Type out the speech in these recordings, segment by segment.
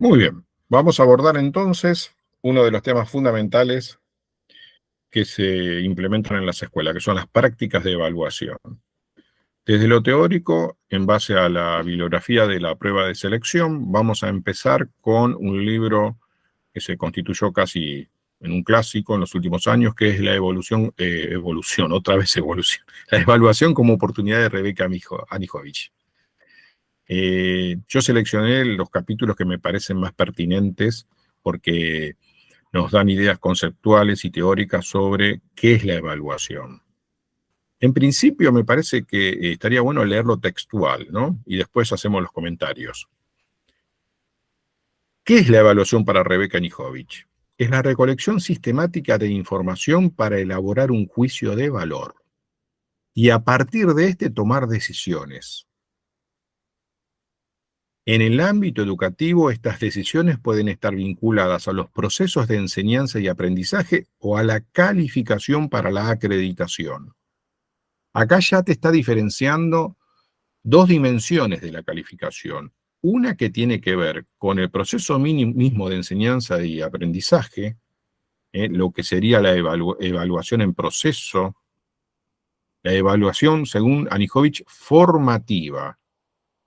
Muy bien, vamos a abordar entonces uno de los temas fundamentales que se implementan en las escuelas, que son las prácticas de evaluación. Desde lo teórico, en base a la bibliografía de la prueba de selección, vamos a empezar con un libro que se constituyó casi en un clásico en los últimos años, que es la otra vez evolución, la evaluación como oportunidad de Rebeca Anijovic. Yo seleccioné los capítulos que me parecen más pertinentes porque nos dan ideas conceptuales y teóricas sobre qué es la evaluación. En principio me parece que estaría bueno leerlo textual, ¿no? Y después hacemos los comentarios. ¿Qué es la evaluación para Rebeca Anijovic? Es la recolección sistemática de información para elaborar un juicio de valor y a partir de este tomar decisiones. En el ámbito educativo, estas decisiones pueden estar vinculadas a los procesos de enseñanza y aprendizaje o a la calificación para la acreditación. Acá ya te está diferenciando dos dimensiones de la calificación. Una que tiene que ver con el proceso mismo de enseñanza y aprendizaje, lo que sería la evaluación en proceso, la evaluación, según Anijovic, formativa,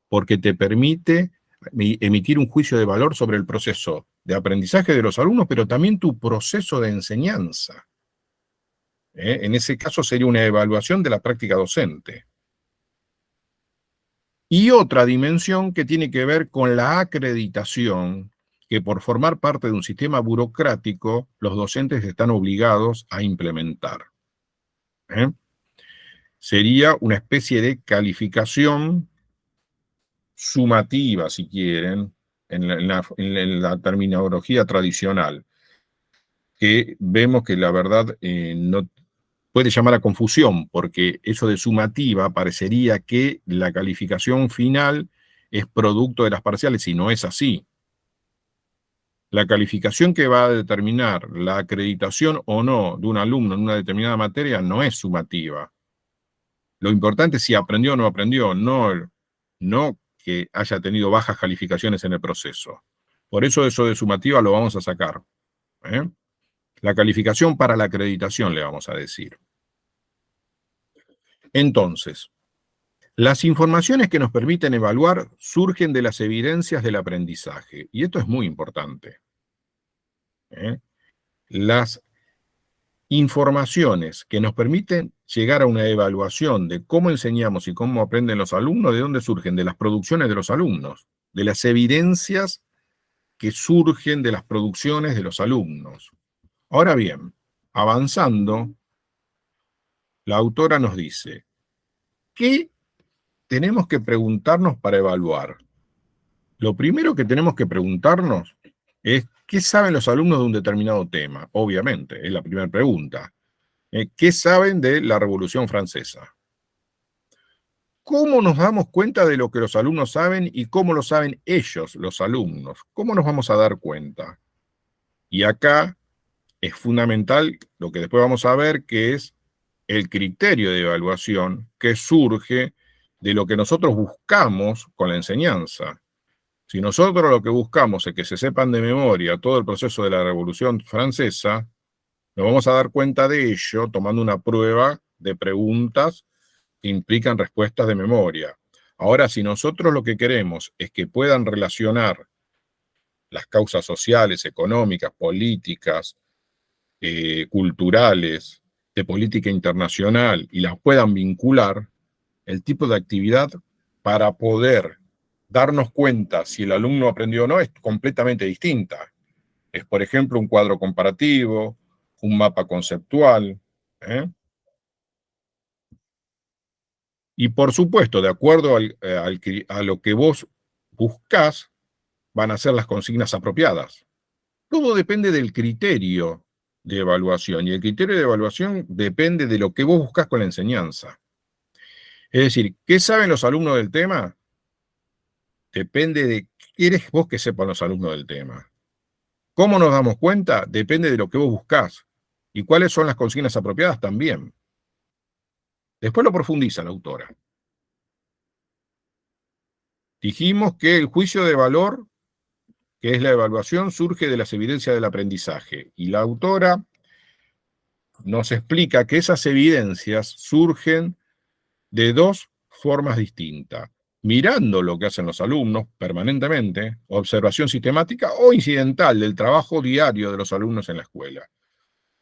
porque te permite emitir un juicio de valor sobre el proceso de aprendizaje de los alumnos, pero también tu proceso de enseñanza. En ese caso sería una evaluación de la práctica docente. Y otra dimensión que tiene que ver con la acreditación, que por formar parte de un sistema burocrático, los docentes están obligados a implementar. Sería una especie de calificación sumativa, si quieren, en la terminología tradicional, que vemos que la verdad no puede llamar a confusión, porque eso de sumativa parecería que la calificación final es producto de las parciales, y no es así. La calificación que va a determinar la acreditación o no de un alumno en una determinada materia no es sumativa. Lo importante es si aprendió o no aprendió, no que haya tenido bajas calificaciones en el proceso. Por eso de sumativa lo vamos a sacar. La calificación para la acreditación, le vamos a decir. Entonces, las informaciones que nos permiten evaluar surgen de las evidencias del aprendizaje. Y esto es muy importante. Las informaciones que nos permiten llegar a una evaluación de cómo enseñamos y cómo aprenden los alumnos, ¿de dónde surgen? De las producciones de los alumnos, de las evidencias que surgen de las producciones de los alumnos. Ahora bien, avanzando, la autora nos dice, ¿qué tenemos que preguntarnos para evaluar? Lo primero que tenemos que preguntarnos es, ¿qué saben los alumnos de un determinado tema? Obviamente, es la primera pregunta. ¿Qué saben de la Revolución Francesa? ¿Cómo nos damos cuenta de lo que los alumnos saben y cómo lo saben ellos, los alumnos? ¿Cómo nos vamos a dar cuenta? Y acá es fundamental lo que después vamos a ver, que es el criterio de evaluación que surge de lo que nosotros buscamos con la enseñanza. Si nosotros lo que buscamos es que se sepan de memoria todo el proceso de la Revolución Francesa, nos vamos a dar cuenta de ello tomando una prueba de preguntas que implican respuestas de memoria. Ahora, si nosotros lo que queremos es que puedan relacionar las causas sociales, económicas, políticas, culturales, de política internacional, y las puedan vincular, el tipo de actividad para poder darnos cuenta si el alumno aprendió o no es completamente distinta. Es, por ejemplo, un cuadro comparativo, un mapa conceptual. Y por supuesto, de acuerdo a lo que vos buscás, van a ser las consignas apropiadas. Todo depende del criterio de evaluación, y el criterio de evaluación depende de lo que vos buscás con la enseñanza. Es decir, ¿qué saben los alumnos del tema? Depende de qué querés vos que sepan los alumnos del tema. ¿Cómo nos damos cuenta? Depende de lo que vos buscás. ¿Y cuáles son las consignas apropiadas? También. Después lo profundiza la autora. Dijimos que el juicio de valor que es la evaluación, surge de las evidencias del aprendizaje. Y la autora nos explica que esas evidencias surgen de dos formas distintas. Mirando lo que hacen los alumnos permanentemente, observación sistemática o incidental del trabajo diario de los alumnos en la escuela,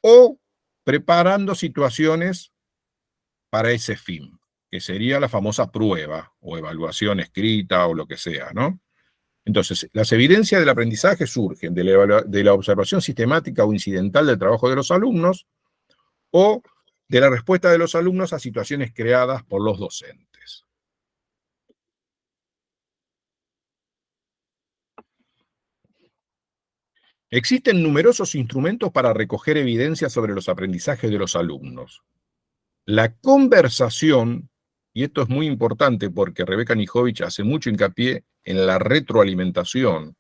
o preparando situaciones para ese fin, que sería la famosa prueba o evaluación escrita o lo que sea, ¿no? Entonces, las evidencias del aprendizaje surgen de la observación sistemática o incidental del trabajo de los alumnos o de la respuesta de los alumnos a situaciones creadas por los docentes. Existen numerosos instrumentos para recoger evidencia sobre los aprendizajes de los alumnos. La conversación, y esto es muy importante porque Rebeca Nijovich hace mucho hincapié en la retroalimentación,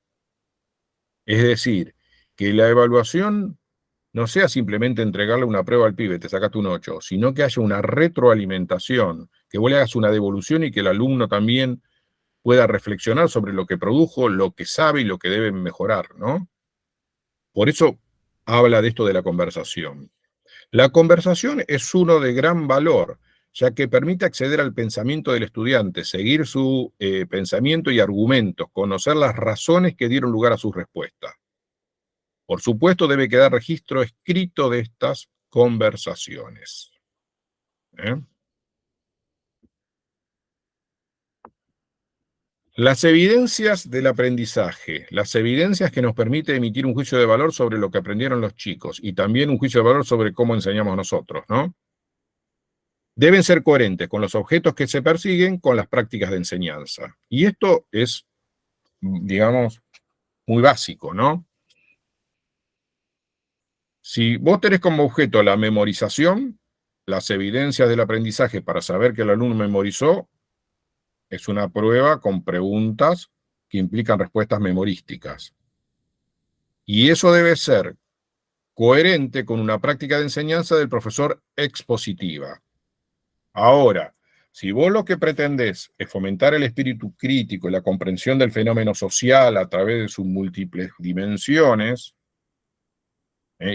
es decir, que la evaluación no sea simplemente entregarle una prueba al pibe, te sacaste un 8, sino que haya una retroalimentación, que vos le hagas una devolución y que el alumno también pueda reflexionar sobre lo que produjo, lo que sabe y lo que debe mejorar, ¿no? Por eso habla de esto de la conversación. La conversación es uno de gran valor, ya que permite acceder al pensamiento del estudiante, seguir su pensamiento y argumentos, conocer las razones que dieron lugar a sus respuestas. Por supuesto, debe quedar registro escrito de estas conversaciones. ¿Eh? Las evidencias del aprendizaje, las evidencias que nos permiten emitir un juicio de valor sobre lo que aprendieron los chicos y también un juicio de valor sobre cómo enseñamos nosotros, ¿no? Deben ser coherentes con los objetos que se persiguen con las prácticas de enseñanza. Y esto es, digamos, muy básico, ¿no? Si vos tenés como objeto la memorización, las evidencias del aprendizaje para saber que el alumno memorizó, es una prueba con preguntas que implican respuestas memorísticas. Y eso debe ser coherente con una práctica de enseñanza del profesor expositiva. Ahora, si vos lo que pretendés es fomentar el espíritu crítico y la comprensión del fenómeno social a través de sus múltiples dimensiones,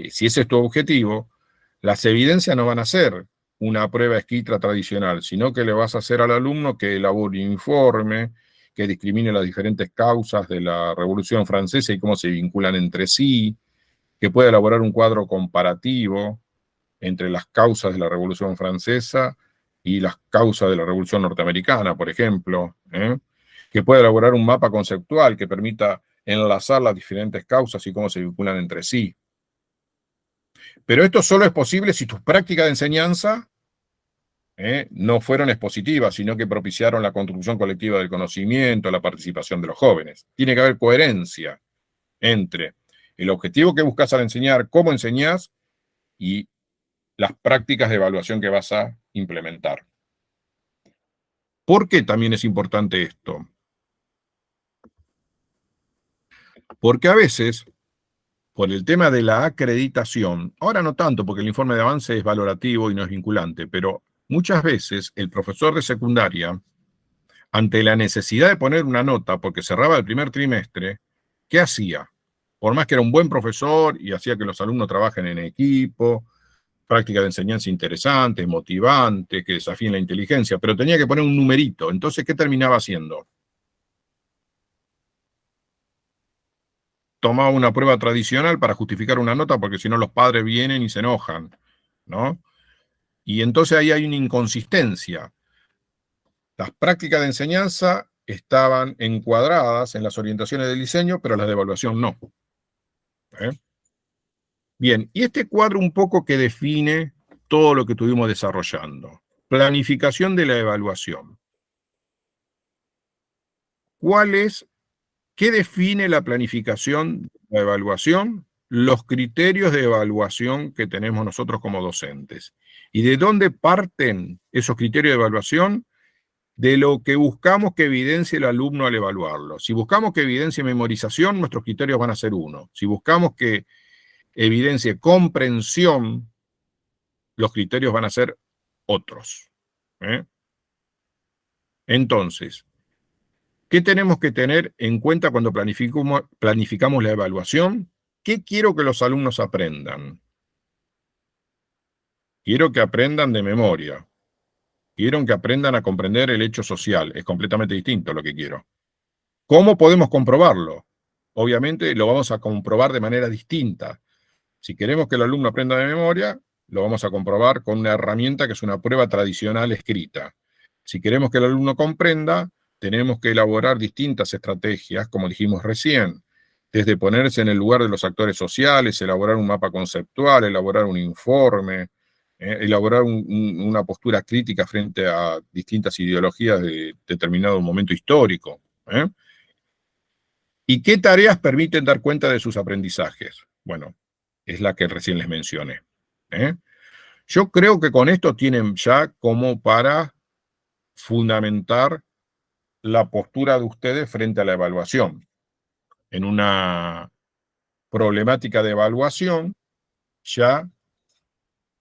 si ese es tu objetivo, las evidencias no van a ser una prueba escrita tradicional, sino que le vas a hacer al alumno que elabore un informe, que discrimine las diferentes causas de la Revolución Francesa y cómo se vinculan entre sí, que pueda elaborar un cuadro comparativo entre las causas de la Revolución Francesa y las causas de la Revolución Norteamericana, por ejemplo, que pueda elaborar un mapa conceptual que permita enlazar las diferentes causas y cómo se vinculan entre sí. Pero esto solo es posible si tus prácticas de enseñanza no fueron expositivas, sino que propiciaron la construcción colectiva del conocimiento, la participación de los jóvenes. Tiene que haber coherencia entre el objetivo que buscas al enseñar, cómo enseñás y las prácticas de evaluación que vas a implementar. ¿Por qué también es importante esto? Porque a veces, por el tema de la acreditación, ahora no tanto porque el informe de avance es valorativo y no es vinculante, pero muchas veces el profesor de secundaria, ante la necesidad de poner una nota porque cerraba el primer trimestre, ¿qué hacía? Por más que era un buen profesor y hacía que los alumnos trabajen en equipo, práctica de enseñanza interesante, motivante, que desafíen la inteligencia, pero tenía que poner un numerito. Entonces, ¿qué terminaba haciendo? Tomaba una prueba tradicional para justificar una nota, porque si no los padres vienen y se enojan, ¿no? Y entonces ahí hay una inconsistencia. Las prácticas de enseñanza estaban encuadradas en las orientaciones del diseño, pero las de evaluación no. ¿Eh? Bien, y este cuadro un poco que define todo lo que estuvimos desarrollando. Planificación de la evaluación. ¿Cuál es ¿Qué define la planificación de la evaluación? Los criterios de evaluación que tenemos nosotros como docentes. ¿Y de dónde parten esos criterios de evaluación? De lo que buscamos que evidencie el alumno al evaluarlo. Si buscamos que evidencie memorización, nuestros criterios van a ser uno. Si buscamos que evidencie comprensión, los criterios van a ser otros. ¿Eh? Entonces, ¿Qué tenemos que tener en cuenta cuando planificamos la evaluación? ¿Qué quiero que los alumnos aprendan? Quiero que aprendan de memoria. Quiero que aprendan a comprender el hecho social. Es completamente distinto lo que quiero. ¿Cómo podemos comprobarlo? Obviamente lo vamos a comprobar de manera distinta. Si queremos que el alumno aprenda de memoria, lo vamos a comprobar con una herramienta que es una prueba tradicional escrita. Si queremos que el alumno comprenda, tenemos que elaborar distintas estrategias, como dijimos recién, desde ponerse en el lugar de los actores sociales, elaborar un mapa conceptual, elaborar un informe, elaborar una postura crítica frente a distintas ideologías de determinado momento histórico. ¿Y qué tareas permiten dar cuenta de sus aprendizajes? Bueno, es la que recién les mencioné. Yo creo que con esto tienen ya como para fundamentar la postura de ustedes frente a la evaluación. En una problemática de evaluación ya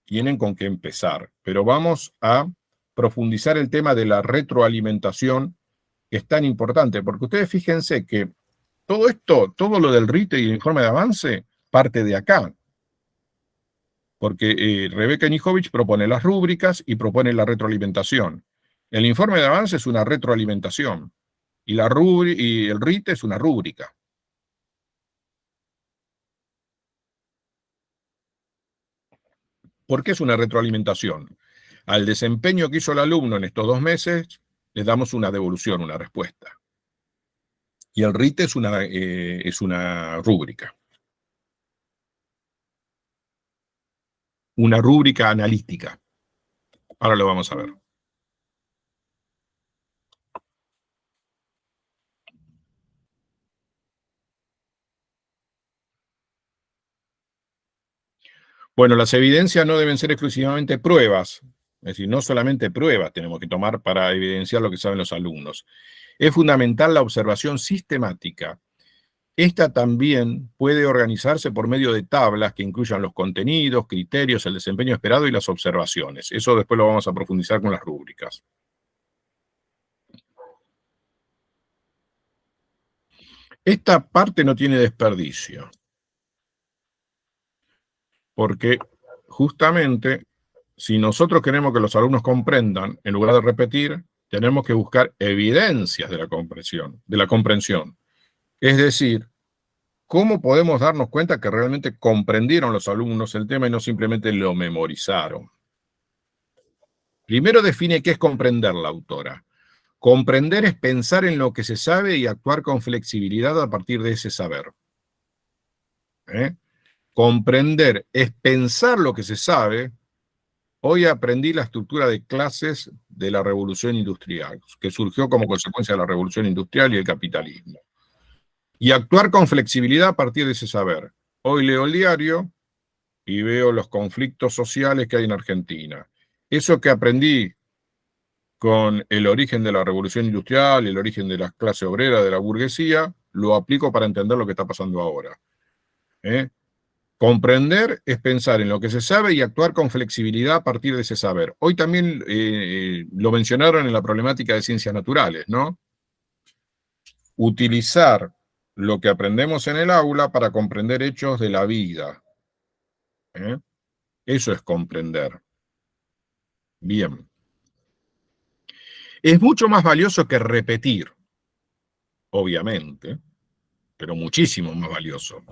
tienen con qué empezar, pero vamos a profundizar el tema de la retroalimentación, que es tan importante, porque ustedes fíjense que todo esto, todo lo del RITE y el informe de avance, parte de acá. Porque Rebeca Nijovic propone las rúbricas y propone la retroalimentación. El informe de avance es una retroalimentación y el RITE es una rúbrica. ¿Por qué es una retroalimentación? Al desempeño que hizo el alumno en estos 2 meses, le damos una devolución, una respuesta. Y el RITE es una rúbrica. Una rúbrica analítica. Ahora lo vamos a ver. Bueno, las evidencias no deben ser exclusivamente pruebas, es decir, no solamente pruebas tenemos que tomar para evidenciar lo que saben los alumnos. Es fundamental la observación sistemática. Esta también puede organizarse por medio de tablas que incluyan los contenidos, criterios, el desempeño esperado y las observaciones. Eso después lo vamos a profundizar con las rúbricas. Esta parte no tiene desperdicio, porque justamente si nosotros queremos que los alumnos comprendan, en lugar de repetir, tenemos que buscar evidencias de la comprensión. Es decir, ¿cómo podemos darnos cuenta que realmente comprendieron los alumnos el tema y no simplemente lo memorizaron? Primero define qué es comprender la autora. Comprender es pensar en lo que se sabe y actuar con flexibilidad a partir de ese saber. Comprender es pensar lo que se sabe. Hoy aprendí la estructura de clases de la revolución industrial, que surgió como consecuencia de la revolución industrial y el capitalismo. Y actuar con flexibilidad a partir de ese saber. Hoy leo el diario y veo los conflictos sociales que hay en Argentina. Eso que aprendí con el origen de la revolución industrial, el origen de la clase obrera, de la burguesía, lo aplico para entender lo que está pasando ahora. Comprender es pensar en lo que se sabe y actuar con flexibilidad a partir de ese saber. Hoy también lo mencionaron en la problemática de ciencias naturales, ¿no? Utilizar lo que aprendemos en el aula para comprender hechos de la vida. Eso es comprender. Bien. Es mucho más valioso que repetir, obviamente, pero muchísimo más valioso.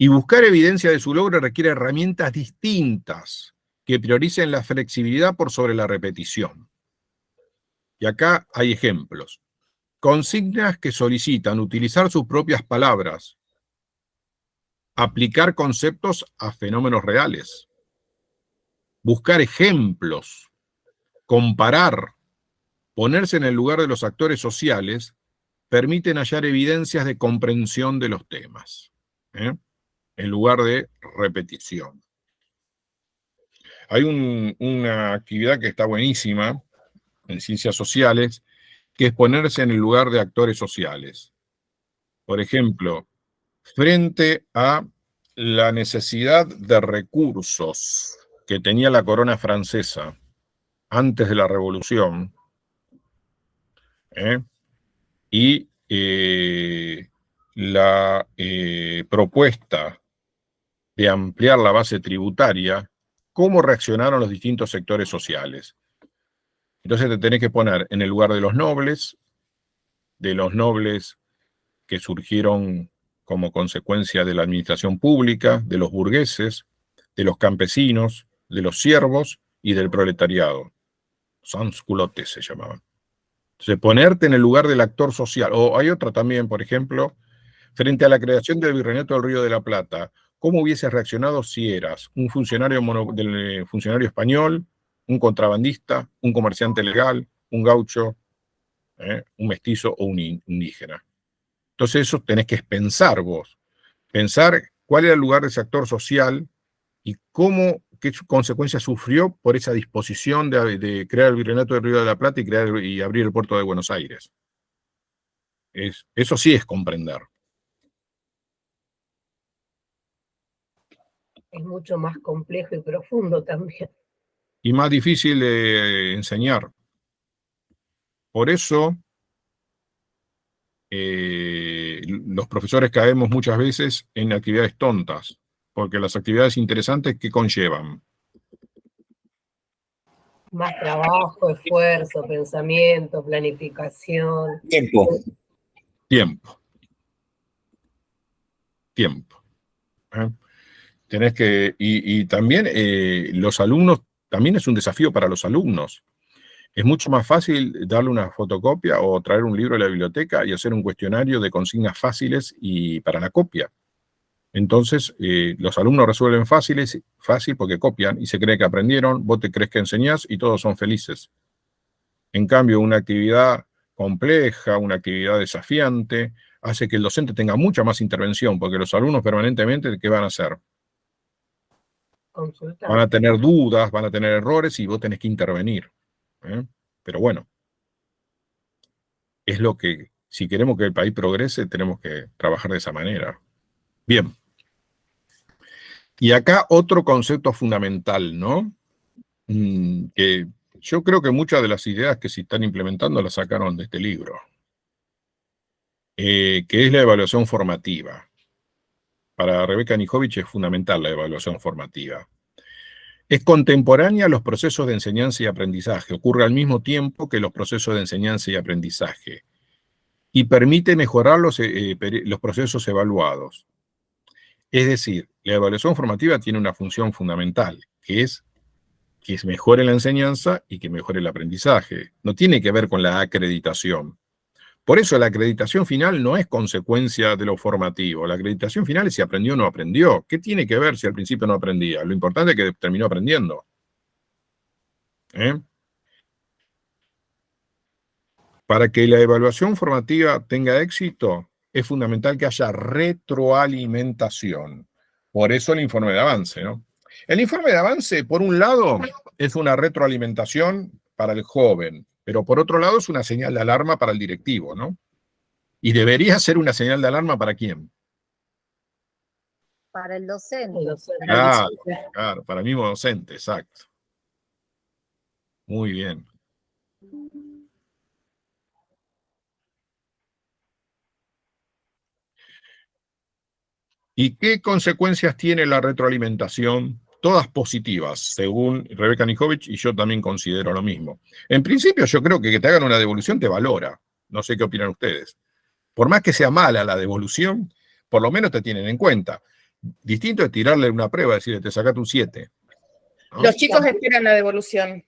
Y buscar evidencia de su logro requiere herramientas distintas que prioricen la flexibilidad por sobre la repetición. Y acá hay ejemplos. Consignas que solicitan utilizar sus propias palabras, aplicar conceptos a fenómenos reales, buscar ejemplos, comparar, ponerse en el lugar de los actores sociales, permiten hallar evidencias de comprensión de los temas, en lugar de repetición. Hay una actividad que está buenísima en ciencias sociales, que es ponerse en el lugar de actores sociales. Por ejemplo, frente a la necesidad de recursos que tenía la corona francesa antes de la Revolución, y la propuesta de ampliar la base tributaria, cómo reaccionaron los distintos sectores sociales. Entonces te tenés que poner en el lugar de los nobles que surgieron como consecuencia de la administración pública, de los burgueses, de los campesinos, de los siervos y del proletariado. Sans-culottes se llamaban. Entonces, ponerte en el lugar del actor social. O hay otra también, por ejemplo, frente a la creación del Virreinato del Río de la Plata, ¿cómo hubieses reaccionado si eras un funcionario, funcionario español, un contrabandista, un comerciante legal, un gaucho, un mestizo o un indígena? Entonces eso tenés que pensar vos, pensar cuál era el lugar de ese actor social y qué consecuencias sufrió por esa disposición de crear el Virreinato del Río de la Plata y abrir el puerto de Buenos Aires. Eso sí es comprender. Es mucho más complejo y profundo también. Y más difícil de enseñar. Por eso, los profesores caemos muchas veces en actividades tontas, porque las actividades interesantes, ¿qué conllevan? Más trabajo, esfuerzo, pensamiento, planificación. Tiempo. Tiempo. Tenés que, y también los alumnos, también es un desafío para los alumnos. Es mucho más fácil darle una fotocopia o traer un libro de la biblioteca y hacer un cuestionario de consignas fáciles y para la copia. Entonces, los alumnos resuelven fácil porque copian y se cree que aprendieron, vos te crees que enseñás y todos son felices. En cambio, una actividad compleja, una actividad desafiante, hace que el docente tenga mucha más intervención, porque los alumnos permanentemente, ¿qué van a hacer? Consultar. Van a tener dudas, van a tener errores y vos tenés que intervenir. Pero bueno, es lo que, si queremos que el país progrese, tenemos que trabajar de esa manera. Bien. Y acá otro concepto fundamental, ¿no? Que yo creo que muchas de las ideas que se están implementando las sacaron de este libro, que es la evaluación formativa. Para Rebeca Nijovic es fundamental la evaluación formativa. Es contemporánea a los procesos de enseñanza y aprendizaje, ocurre al mismo tiempo que los procesos de enseñanza y aprendizaje, y permite mejorar los procesos evaluados. Es decir, la evaluación formativa tiene una función fundamental, que es mejore la enseñanza y que mejore el aprendizaje. No tiene que ver con la acreditación. Por eso la acreditación final no es consecuencia de lo formativo. La acreditación final es si aprendió o no aprendió. ¿Qué tiene que ver si al principio no aprendía? Lo importante es que terminó aprendiendo. Para que la evaluación formativa tenga éxito, es fundamental que haya retroalimentación. Por eso el informe de avance, ¿no? El informe de avance, por un lado, es una retroalimentación para el joven, pero por otro lado es una señal de alarma para el directivo, ¿no? Y debería ser una señal de alarma para quién. Para el docente. Claro, para el mismo docente, exacto. Muy bien. ¿Y qué consecuencias tiene la retroalimentación? Todas positivas, según Rebeca Nijovic, y yo también considero lo mismo. En principio, yo creo que te hagan una devolución te valora. No sé qué opinan ustedes. Por más que sea mala la devolución, por lo menos te tienen en cuenta. Distinto es tirarle una prueba, decirle, te sacaste un 7. ¿no? Los chicos esperan la devolución.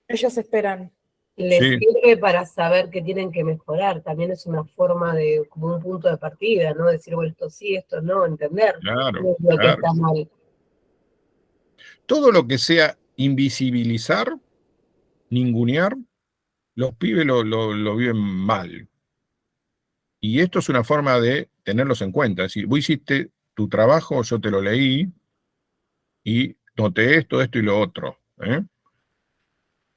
Ellos esperan. Les sirve para saber que tienen que mejorar. También es una forma de, como un punto de partida, ¿no? Decir, bueno, esto sí, esto no, entender Claro, lo que está mal. Todo lo que sea invisibilizar, ningunear, los pibes lo viven mal. Y esto es una forma de tenerlos en cuenta. Es decir, vos hiciste tu trabajo, yo te lo leí y noté esto y lo otro.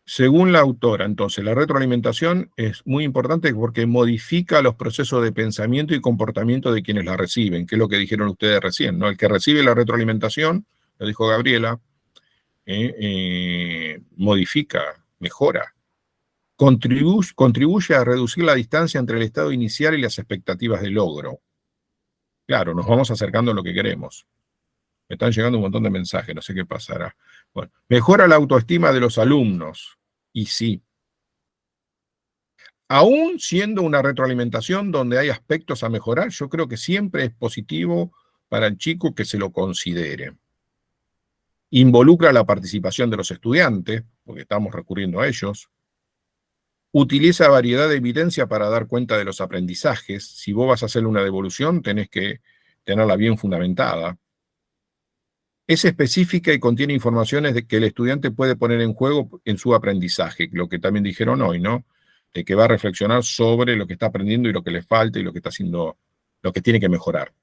Según la autora, entonces, la retroalimentación es muy importante porque modifica los procesos de pensamiento y comportamiento de quienes la reciben, que es lo que dijeron ustedes recién, ¿no? El que recibe la retroalimentación, lo dijo Gabriela, modifica, mejora. Contribuye a reducir la distancia entre el estado inicial y las expectativas de logro. Claro, nos vamos acercando a lo que queremos. Me están llegando un montón de mensajes, no sé qué pasará. Bueno, mejora la autoestima de los alumnos. Y sí. Aún siendo una retroalimentación donde hay aspectos a mejorar, yo creo que siempre es positivo para el chico que se lo considere. Involucra la participación de los estudiantes, porque estamos recurriendo a ellos. Utiliza variedad de evidencia para dar cuenta de los aprendizajes. Si vos vas a hacer una devolución, tenés que tenerla bien fundamentada. Es específica y contiene informaciones de que el estudiante puede poner en juego en su aprendizaje, lo que también dijeron hoy, ¿no? De que va a reflexionar sobre lo que está aprendiendo y lo que le falta y lo que está haciendo, lo que tiene que mejorar.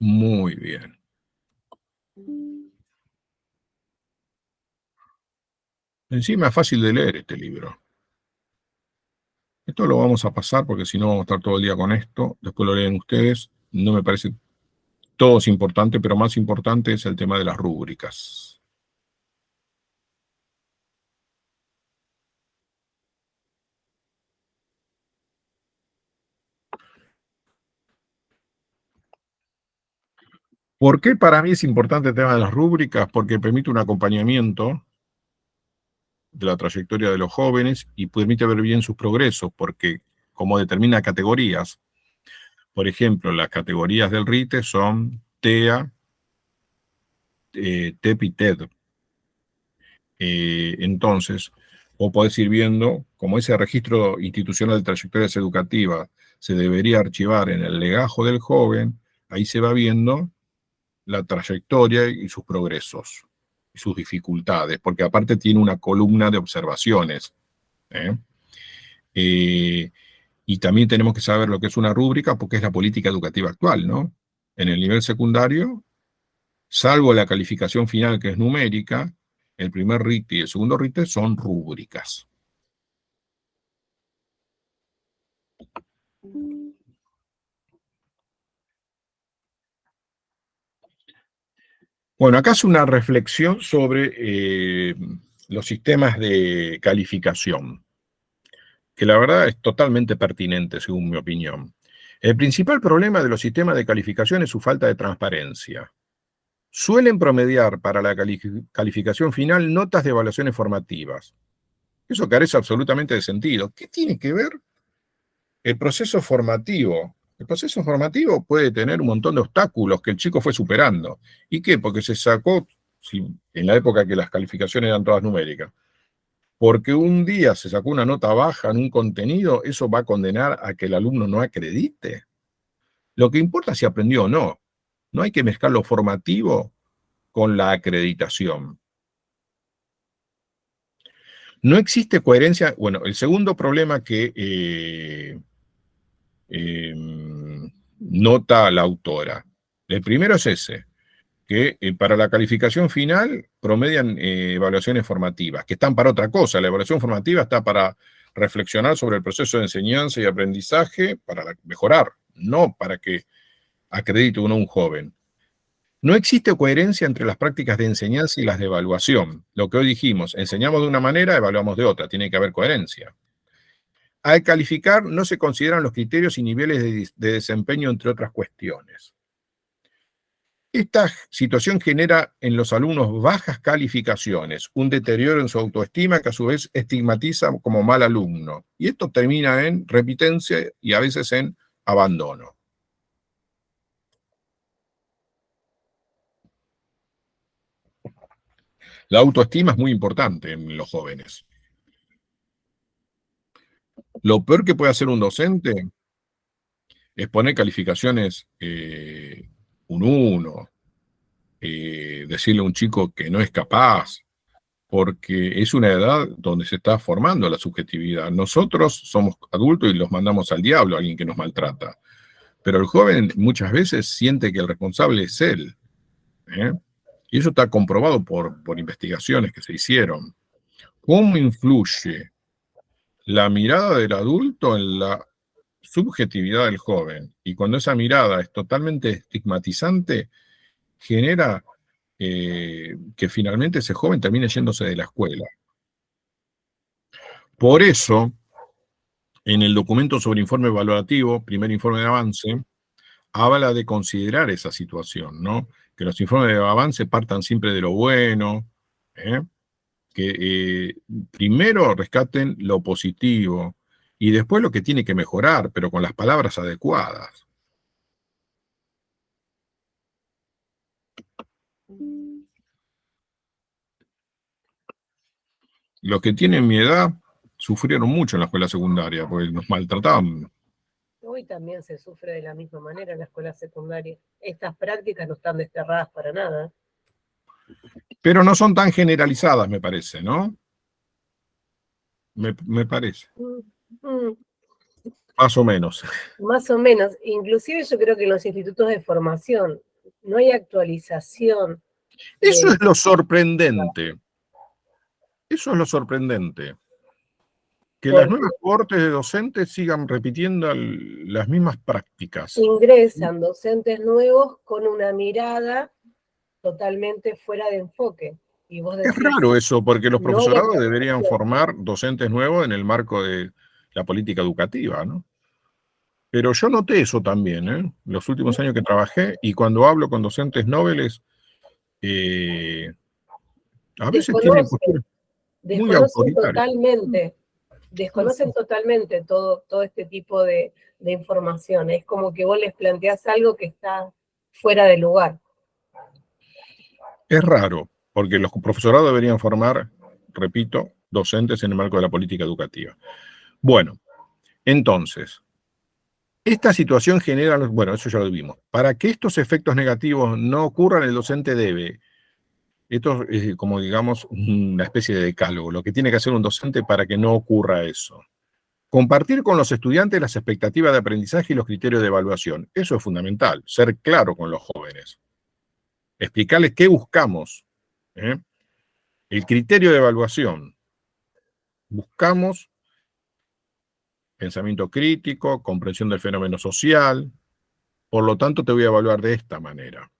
Muy bien. Encima es fácil de leer este libro. Esto lo vamos a pasar porque si no vamos a estar todo el día con esto. Después lo leen ustedes. No me parece todo es importante, pero más importante es el tema de las rúbricas. ¿Por qué para mí es importante el tema de las rúbricas? Porque permite un acompañamiento de la trayectoria de los jóvenes y permite ver bien sus progresos, porque como determina categorías, por ejemplo, las categorías del RITE son TEA, TEP y TED. Entonces, vos podés ir viendo como ese registro institucional de trayectorias educativas se debería archivar en el legajo del joven, ahí se va viendo la trayectoria y sus progresos y sus dificultades, porque aparte tiene una columna de observaciones. Y también tenemos que saber lo que es una rúbrica, porque es la política educativa actual, ¿no? En el nivel secundario, salvo la calificación final que es numérica, el primer RITE y el segundo RITE son rúbricas. Bueno, acá es una reflexión sobre los sistemas de calificación, que la verdad es totalmente pertinente, según mi opinión. El principal problema de los sistemas de calificación es su falta de transparencia. Suelen promediar para la calificación final notas de evaluaciones formativas. Eso carece absolutamente de sentido. ¿Qué tiene que ver el proceso formativo? El proceso formativo puede tener un montón de obstáculos que el chico fue superando. ¿Y qué? Porque se sacó, en la época que las calificaciones eran todas numéricas, porque un día se sacó una nota baja en un contenido, ¿eso va a condenar a que el alumno no acredite? Lo que importa es si aprendió o no. No hay que mezclar lo formativo con la acreditación. No existe coherencia. Bueno, el segundo problema que nota la autora. El primero es ese, que para la calificación final promedian evaluaciones formativas, que están para otra cosa. La evaluación formativa está para reflexionar sobre el proceso de enseñanza y aprendizaje, para mejorar, no para que acredite uno a un joven. No existe coherencia entre las prácticas de enseñanza y las de evaluación. Lo que hoy dijimos, enseñamos de una manera, evaluamos de otra, tiene que haber coherencia. Al calificar no se consideran los criterios y niveles de desempeño, entre otras cuestiones. Esta situación genera en los alumnos bajas calificaciones, un deterioro en su autoestima que a su vez estigmatiza como mal alumno. Y esto termina en repitencia y a veces en abandono. La autoestima es muy importante en los jóvenes. Lo peor que puede hacer un docente es poner calificaciones un 1, decirle a un chico que no es capaz, porque es una edad donde se está formando la subjetividad. Nosotros somos adultos y los mandamos al diablo a alguien que nos maltrata, pero el joven muchas veces siente que el responsable es él. Y eso está comprobado por investigaciones que se hicieron. ¿Cómo influye la mirada del adulto en la subjetividad del joven? Y cuando esa mirada es totalmente estigmatizante, genera que finalmente ese joven termine yéndose de la escuela. Por eso, en el documento sobre informe evaluativo, primer informe de avance, habla de considerar esa situación, ¿no? Que los informes de avance partan siempre de lo bueno, ¿eh? Que primero rescaten lo positivo y después lo que tiene que mejorar, pero con las palabras adecuadas. Los que tienen mi edad sufrieron mucho en la escuela secundaria, porque nos maltrataban. Hoy también se sufre de la misma manera en la escuela secundaria. Estas prácticas no están desterradas para nada. Pero no son tan generalizadas, me parece, ¿no? Me parece. Más o menos. Más o menos. Inclusive yo creo que en los institutos de formación no hay actualización. Eso es lo sorprendente. Eso es lo sorprendente. Que las nuevas cohortes de docentes sigan repitiendo las mismas prácticas. Ingresan docentes nuevos con una mirada totalmente fuera de enfoque. Y vos decís, es raro eso, porque los no profesorados deberían formar docentes nuevos en el marco de la política educativa, ¿no? Pero yo noté eso también, ¿eh? Los últimos años que trabajé, y cuando hablo con docentes nobles, a veces tienen posturas muy autoritarias. Desconocen totalmente todo este tipo de información. Es como que vos les planteás algo que está fuera de lugar. Es raro, porque los profesorados deberían formar, repito, docentes en el marco de la política educativa. Bueno, entonces, esta situación genera, bueno, eso ya lo vimos. Para que estos efectos negativos no ocurran, el docente debe, esto es como digamos una especie de decálogo, lo que tiene que hacer un docente para que no ocurra eso. Compartir con los estudiantes las expectativas de aprendizaje y los criterios de evaluación. Eso es fundamental, ser claro con los jóvenes. Explicarles qué buscamos. El criterio de evaluación. Buscamos pensamiento crítico, comprensión del fenómeno social. Por lo tanto, te voy a evaluar de esta manera.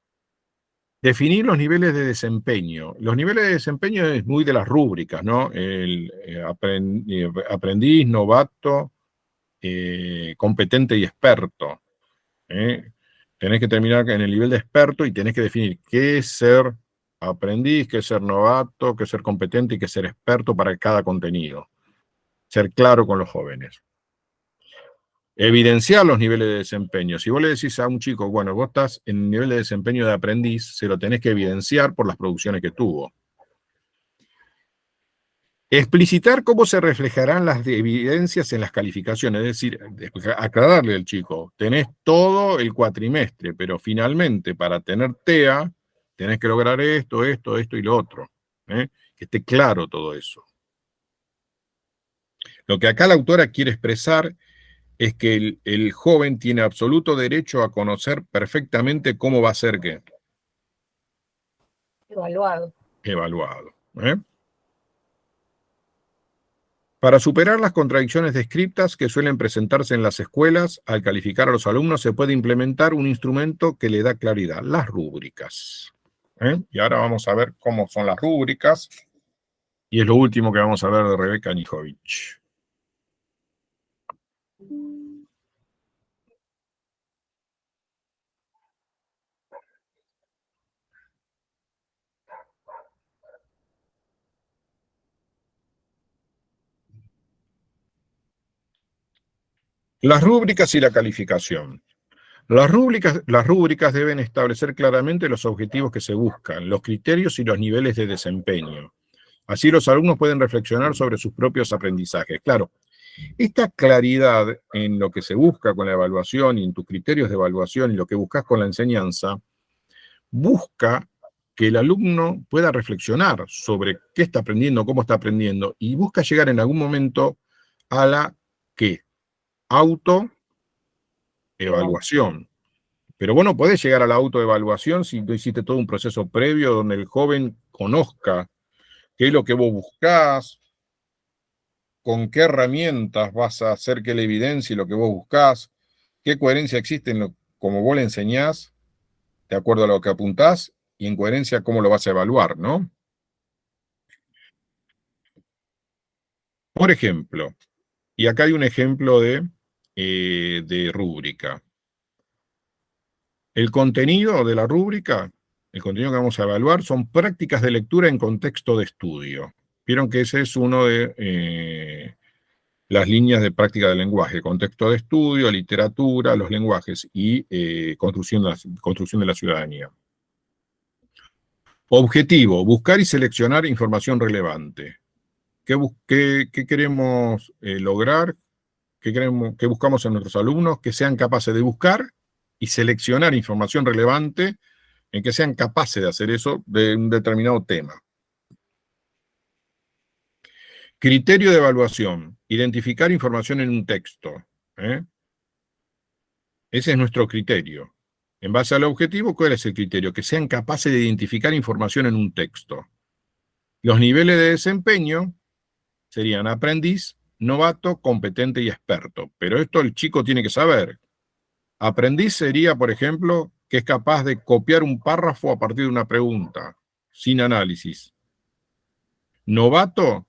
Definir los niveles de desempeño. Los niveles de desempeño es muy de las rúbricas, ¿no? El aprendiz, novato, competente y experto. Tenés que terminar en el nivel de experto y tenés que definir qué es ser aprendiz, qué es ser novato, qué es ser competente y qué es ser experto para cada contenido. Ser claro con los jóvenes. Evidenciar los niveles de desempeño. Si vos le decís a un chico, bueno, vos estás en el nivel de desempeño de aprendiz, se lo tenés que evidenciar por las producciones que tuvo. Explicitar cómo se reflejarán las evidencias en las calificaciones, es decir, aclararle al chico, tenés todo el cuatrimestre, pero finalmente para tener TEA tenés que lograr esto, esto, esto y lo otro. Que esté claro todo eso. Lo que acá la autora quiere expresar es que el joven tiene absoluto derecho a conocer perfectamente cómo va a ser ¿qué? Evaluado. Para superar las contradicciones descriptas que suelen presentarse en las escuelas, al calificar a los alumnos se puede implementar un instrumento que le da claridad, las rúbricas. Y ahora vamos a ver cómo son las rúbricas, y es lo último que vamos a ver de Rebeca Nijovic. Las rúbricas y la calificación. Las rúbricas deben establecer claramente los objetivos que se buscan, los criterios y los niveles de desempeño. Así los alumnos pueden reflexionar sobre sus propios aprendizajes. Claro, esta claridad en lo que se busca con la evaluación y en tus criterios de evaluación y lo que buscas con la enseñanza, busca que el alumno pueda reflexionar sobre qué está aprendiendo, cómo está aprendiendo, y busca llegar en algún momento a la ¿qué? Autoevaluación. Pero vos no podés llegar a la autoevaluación si no hiciste todo un proceso previo donde el joven conozca qué es lo que vos buscás, con qué herramientas vas a hacer que la evidencie lo que vos buscás, qué coherencia existe en como vos le enseñás, de acuerdo a lo que apuntás, y en coherencia cómo lo vas a evaluar, ¿no? Por ejemplo, y acá hay un ejemplo de rúbrica. El contenido de la rúbrica, el contenido que vamos a evaluar, son prácticas de lectura en contexto de estudio. Vieron que ese es uno de las líneas de práctica del lenguaje: contexto de estudio, literatura, los lenguajes y construcción de la ciudadanía. Objetivo: buscar y seleccionar información relevante. ¿Qué queremos lograr? ¿Qué buscamos en nuestros alumnos? Que sean capaces de buscar y seleccionar información relevante, en que sean capaces de hacer eso de un determinado tema. Criterio de evaluación: identificar información en un texto. Ese es nuestro criterio. En base al objetivo, ¿cuál es el criterio? Que sean capaces de identificar información en un texto. Los niveles de desempeño serían aprendiz, novato, competente y experto. Pero esto el chico tiene que saber. Aprendiz sería, por ejemplo, que es capaz de copiar un párrafo a partir de una pregunta, sin análisis. Novato,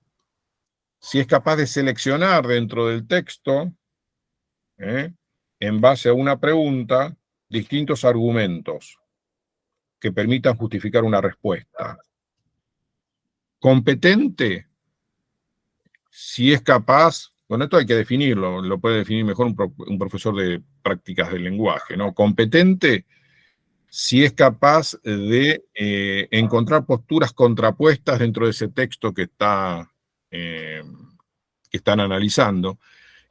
si es capaz de seleccionar dentro del texto, en base a una pregunta, distintos argumentos que permitan justificar una respuesta. Competente, si es capaz, bueno, esto hay que definirlo, lo puede definir mejor un profesor de prácticas del lenguaje, ¿no? Competente, si es capaz de encontrar posturas contrapuestas dentro de ese texto que están analizando.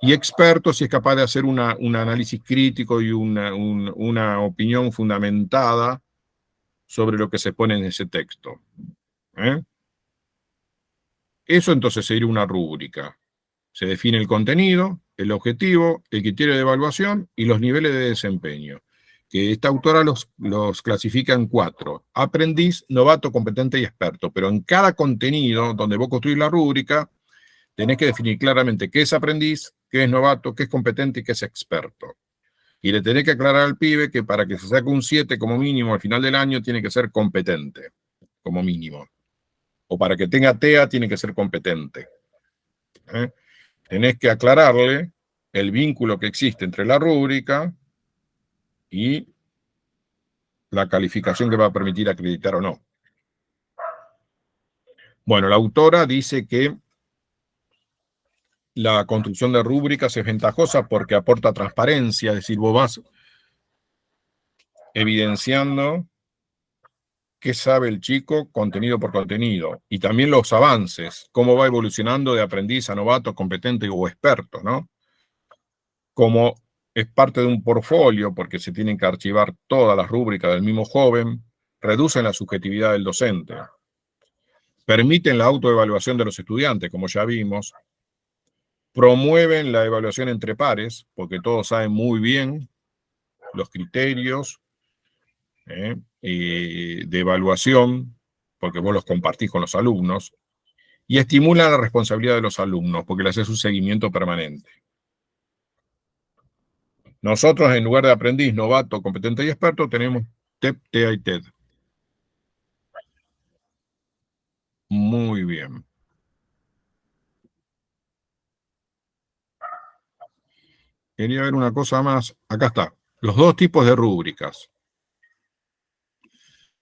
Y experto, si es capaz de hacer un análisis crítico y una opinión fundamentada sobre lo que se pone en ese texto. Eso entonces sería una rúbrica. Se define el contenido, el objetivo, el criterio de evaluación y los niveles de desempeño, que esta autora los clasifica en 4: aprendiz, novato, competente y experto. Pero en cada contenido donde vos construís la rúbrica, tenés que definir claramente qué es aprendiz, qué es novato, qué es competente y qué es experto. Y le tenés que aclarar al pibe que para que se saque un 7 como mínimo al final del año tiene que ser competente, como mínimo. O para que tenga TEA tiene que ser competente. Tenés que aclararle el vínculo que existe entre la rúbrica y la calificación que va a permitir acreditar o no. Bueno, la autora dice que la construcción de rúbricas es ventajosa porque aporta transparencia, es decir, vos vas evidenciando qué sabe el chico contenido por contenido, y también los avances, cómo va evolucionando de aprendiz a novato, competente o experto, ¿no? Como es parte de un portfolio, porque se tienen que archivar todas las rúbricas del mismo joven, reducen la subjetividad del docente, permiten la autoevaluación de los estudiantes, como ya vimos, promueven la evaluación entre pares, porque todos saben muy bien los criterios de evaluación, porque vos los compartís con los alumnos, y estimulan la responsabilidad de los alumnos, porque le haces un seguimiento permanente. Nosotros, en lugar de aprendiz, novato, competente y experto, tenemos TEP, TEA y TED. Muy bien. Quería ver una cosa más. Acá está. Los dos tipos de rúbricas.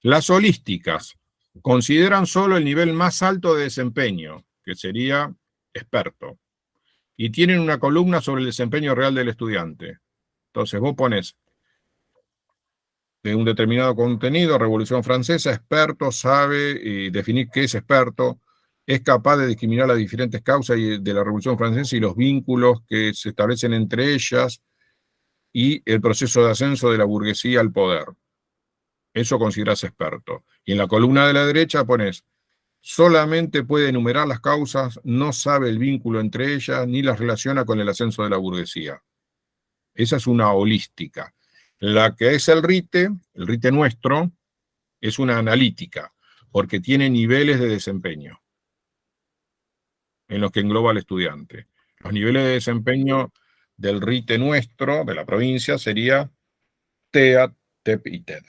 Las holísticas consideran solo el nivel más alto de desempeño, que sería experto, y tienen una columna sobre el desempeño real del estudiante. Entonces vos pones de un determinado contenido, Revolución Francesa, experto, sabe definir qué es experto, es capaz de discriminar las diferentes causas de la Revolución Francesa y los vínculos que se establecen entre ellas y el proceso de ascenso de la burguesía al poder. Eso considerás experto. Y en la columna de la derecha pones: solamente puede enumerar las causas, no sabe el vínculo entre ellas, ni las relaciona con el ascenso de la burguesía. Esa es una holística. La que es el RITE nuestro, es una analítica, porque tiene niveles de desempeño en los que engloba al estudiante. Los niveles de desempeño del RITE nuestro, de la provincia, sería TEA, TEP y TED.